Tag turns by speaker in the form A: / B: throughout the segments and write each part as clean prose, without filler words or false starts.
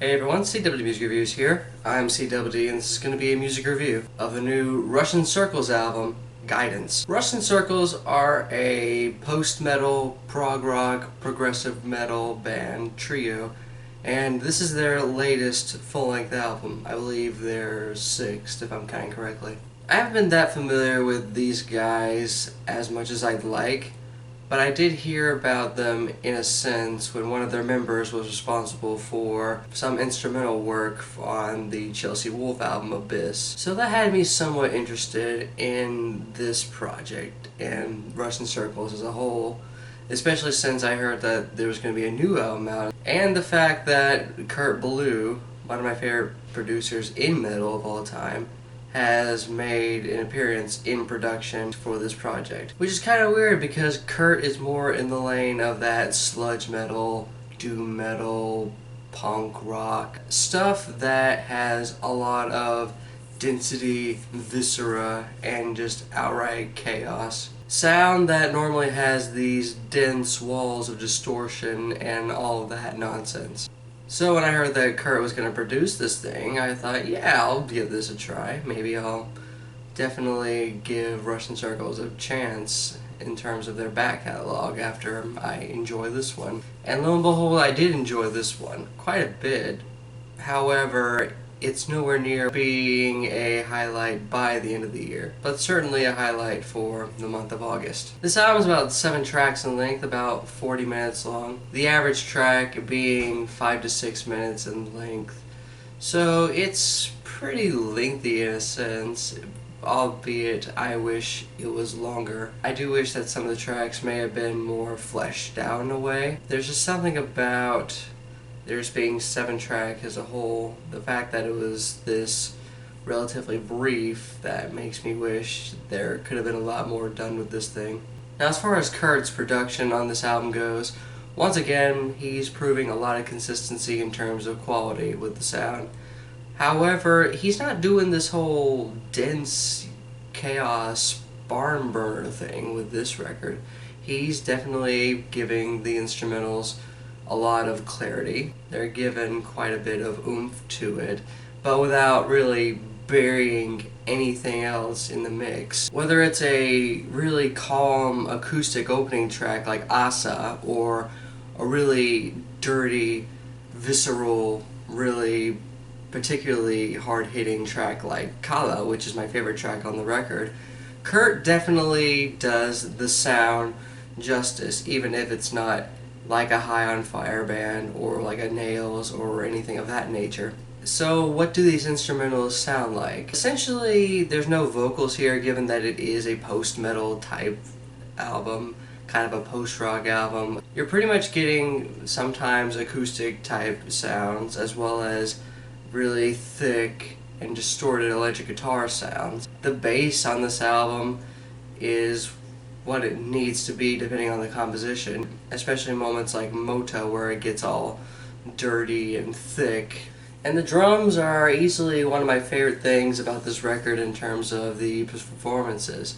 A: Hey everyone, CWD Music Reviews here. I'm CWD and this is going to be a music review of the new Russian Circles album, Guidance. Russian Circles are a post-metal, prog rock, progressive metal band trio, and this is their latest full-length album. I believe their sixth, if I'm counting correctly. I haven't been that familiar with these guys as much as I'd like, but I did hear about them in a sense when one of their members was responsible for some instrumental work on the Chelsea Wolfe album Abyss. So that had me somewhat interested in this project and Russian Circles as a whole, especially since I heard that there was going to be a new album out, and the fact that Kurt Ballou, one of my favorite producers in metal of all time, has made an appearance in production for this project. Which is kind of weird because Kurt is more in the lane of that sludge metal, doom metal, punk rock, stuff that has a lot of density, viscera, and just outright chaos. Sound that normally has these dense walls of distortion and all of that nonsense. So when I heard that Kurt was going to produce this thing, I thought, yeah, I'll give this a try. Maybe I'll definitely give Russian Circles a chance in terms of their back catalog after I enjoy this one. And lo and behold, I did enjoy this one quite a bit. However, it's nowhere near being a highlight by the end of the year, but certainly a highlight for the month of August. This album is about 7 tracks in length, about 40 minutes long. The average track being 5 to 6 minutes in length. So it's pretty lengthy in a sense, albeit I wish it was longer. I do wish that some of the tracks may have been more fleshed out in a way. There's just something about there's being 7 tracks as a whole, the fact that it was this relatively brief, that makes me wish there could have been a lot more done with this thing. Now as far as Kurt's production on this album goes, once again he's proving a lot of consistency in terms of quality with the sound. However, he's not doing this whole dense chaos barn burner thing with this record. He's definitely giving the instrumentals a lot of clarity. They're given quite a bit of oomph to it, but without really burying anything else in the mix. Whether it's a really calm acoustic opening track like Asa, or a really dirty, visceral, really particularly hard-hitting track like Calla, which is my favorite track on the record, Kurt definitely does the sound justice, even if it's not like a High on Fire band or like a Nails or anything of that nature. So what do these instrumentals sound like? Essentially, there's no vocals here given that it is a post-metal type album, kind of a post-rock album. You're pretty much getting sometimes acoustic type sounds as well as really thick and distorted electric guitar sounds. The bass on this album is what it needs to be depending on the composition, especially moments like Mota where it gets all dirty and thick. And the drums are easily one of my favorite things about this record in terms of the performances.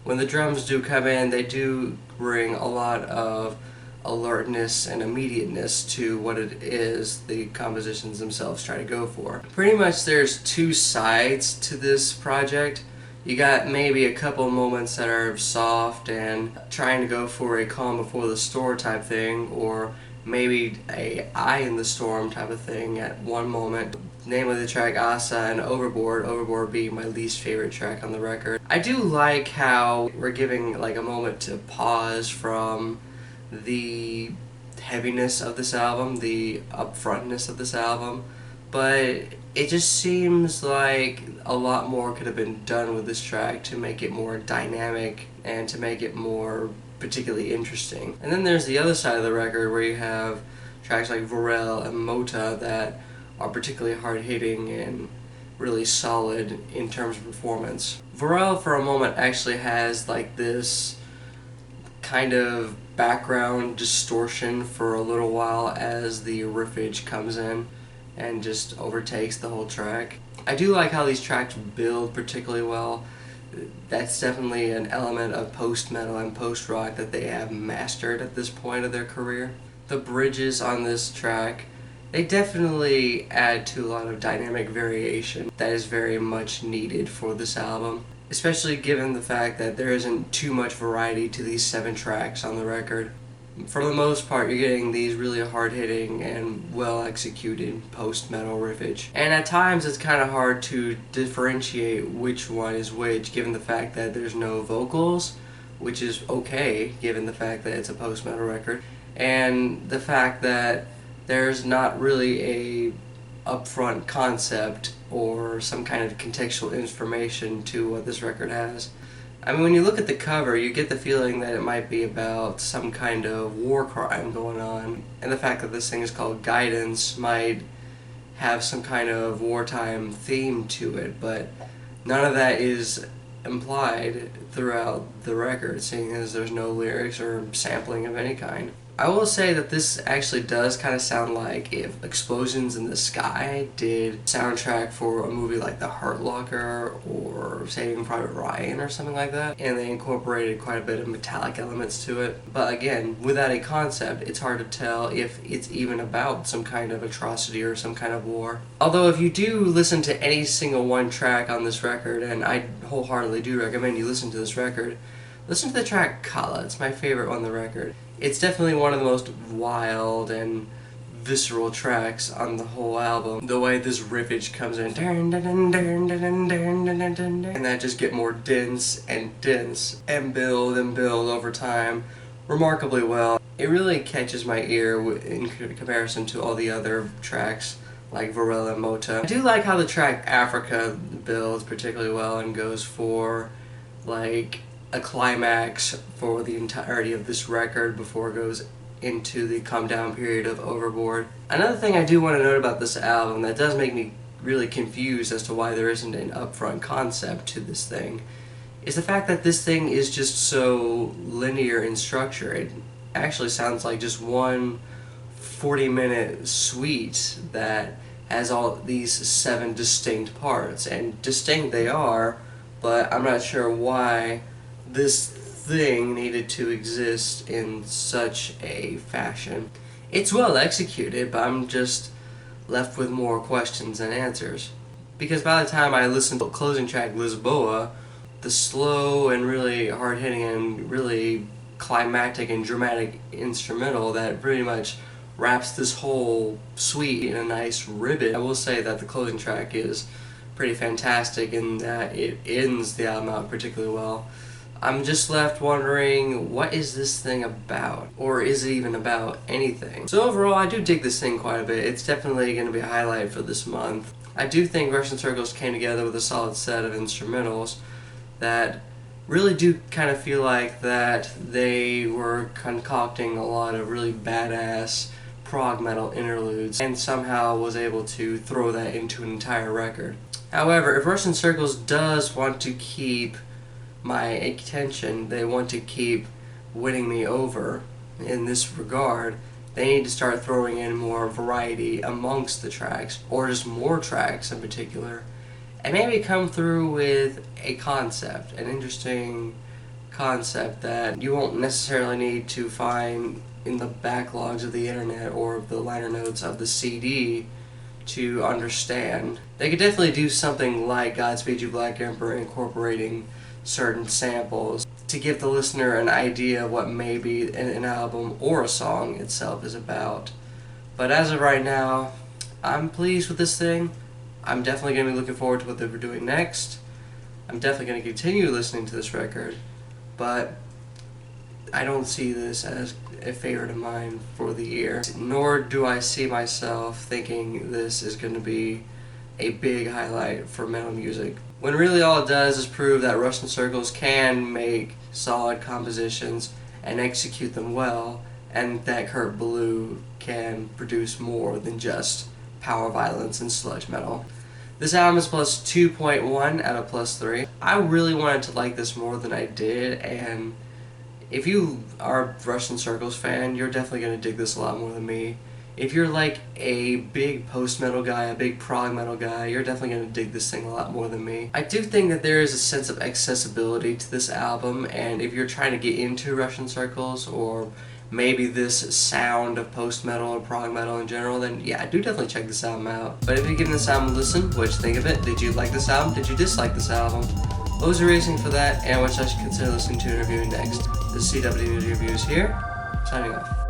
A: When the drums do come in, they do bring a lot of alertness and immediateness to what it is the compositions themselves try to go for. Pretty much there's 2 sides to this project. You got maybe a couple moments that are soft and trying to go for a calm before the storm type thing, or maybe a eye in the storm type of thing at one moment. Namely the track Asa and Overboard, Overboard being my least favorite track on the record. I do like how we're giving like a moment to pause from the heaviness of this album, the upfrontness of this album, but it just seems like a lot more could have been done with this track to make it more dynamic and to make it more particularly interesting. And then there's the other side of the record where you have tracks like Vorel and Mota that are particularly hard-hitting and really solid in terms of performance. Vorel for a moment actually has like this kind of background distortion for a little while as the riffage comes in and just overtakes the whole track. I do like how these tracks build particularly well. That's definitely an element of post-metal and post-rock that they have mastered at this point of their career. The bridges on this track They definitely add to a lot of dynamic variation that is very much needed for this album, especially given the fact that there isn't too much variety to these 7 tracks on the record. For the most part, you're getting these really hard-hitting and well-executed post-metal riffage. And at times it's kind of hard to differentiate which one is which, given the fact that there's no vocals, which is okay, given the fact that it's a post-metal record, and the fact that there's not really a upfront concept or some kind of contextual information to what this record has. I mean, when you look at the cover, you get the feeling that it might be about some kind of war crime going on, and the fact that this thing is called Guidance might have some kind of wartime theme to it, but none of that is implied throughout the record, seeing as there's no lyrics or sampling of any kind. I will say that this actually does kind of sound like if Explosions in the Sky did soundtrack for a movie like The Hurt Locker or Saving Private Ryan or something like that, and they incorporated quite a bit of metallic elements to it. But again, without a concept, it's hard to tell if it's even about some kind of atrocity or some kind of war. Although if you do listen to any single one track on this record, and I wholeheartedly do recommend you listen to this record, listen to the track Calla. It's my favorite on the record. It's definitely one of the most wild and visceral tracks on the whole album. The way this riffage comes in, and that just get more dense and build over time remarkably well. It really catches my ear in comparison to all the other tracks like Vorel and Mota. I do like how the track Afrika builds particularly well and goes for like a climax for the entirety of this record before it goes into the calm down period of Overboard. Another thing I do want to note about this album that does make me really confused as to why there isn't an upfront concept to this thing is the fact that this thing is just so linear in structure. It actually sounds like just one 40-minute suite that has all these 7 distinct parts, and distinct they are, but I'm not sure why this thing needed to exist in such a fashion. It's well executed, but I'm just left with more questions than answers. Because by the time I listened to the closing track Lisboa, the slow and really hard-hitting and really climactic and dramatic instrumental that pretty much wraps this whole suite in a nice ribbon. I will say that the closing track is pretty fantastic in that it ends the album out particularly well. I'm just left wondering, what is this thing about? Or is it even about anything? So overall, I do dig this thing quite a bit. It's definitely going to be a highlight for this month. I do think Russian Circles came together with a solid set of instrumentals that really do kind of feel like that they were concocting a lot of really badass prog metal interludes and somehow was able to throw that into an entire record. However, if Russian Circles does want to keep my attention, they want to keep winning me over in this regard, they need to start throwing in more variety amongst the tracks, or just more tracks in particular, and maybe come through with a concept, an interesting concept that you won't necessarily need to find in the backlogs of the internet or the liner notes of the CD to understand. They could definitely do something like Godspeed You Black Emperor, incorporating certain samples to give the listener an idea of what maybe an album or a song itself is about. But as of right now, I'm pleased with this thing. I'm definitely going to be looking forward to what they were doing next. I'm definitely going to continue listening to this record, but I don't see this as a favorite of mine for the year. Nor do I see myself thinking this is going to be a big highlight for metal music, when really all it does is prove that Russian Circles can make solid compositions and execute them well, and that Kurt Ballou can produce more than just power violence and sludge metal. This album is plus 2.1 out of plus 3. I really wanted to like this more than I did, and if you are a Russian Circles fan, you're definitely going to dig this a lot more than me. If you're like a big post-metal guy, a big prog metal guy, you're definitely going to dig this thing a lot more than me. I do think that there is a sense of accessibility to this album, and if you're trying to get into Russian Circles, or maybe this sound of post-metal or prog metal in general, then yeah, do definitely check this album out. But if you're giving this album a listen, what'd you think of it? Did you like this album? Did you dislike this album? What was your reasoning for that, and what I should consider listening to and reviewing next? This is CW Music Reviews here, signing off.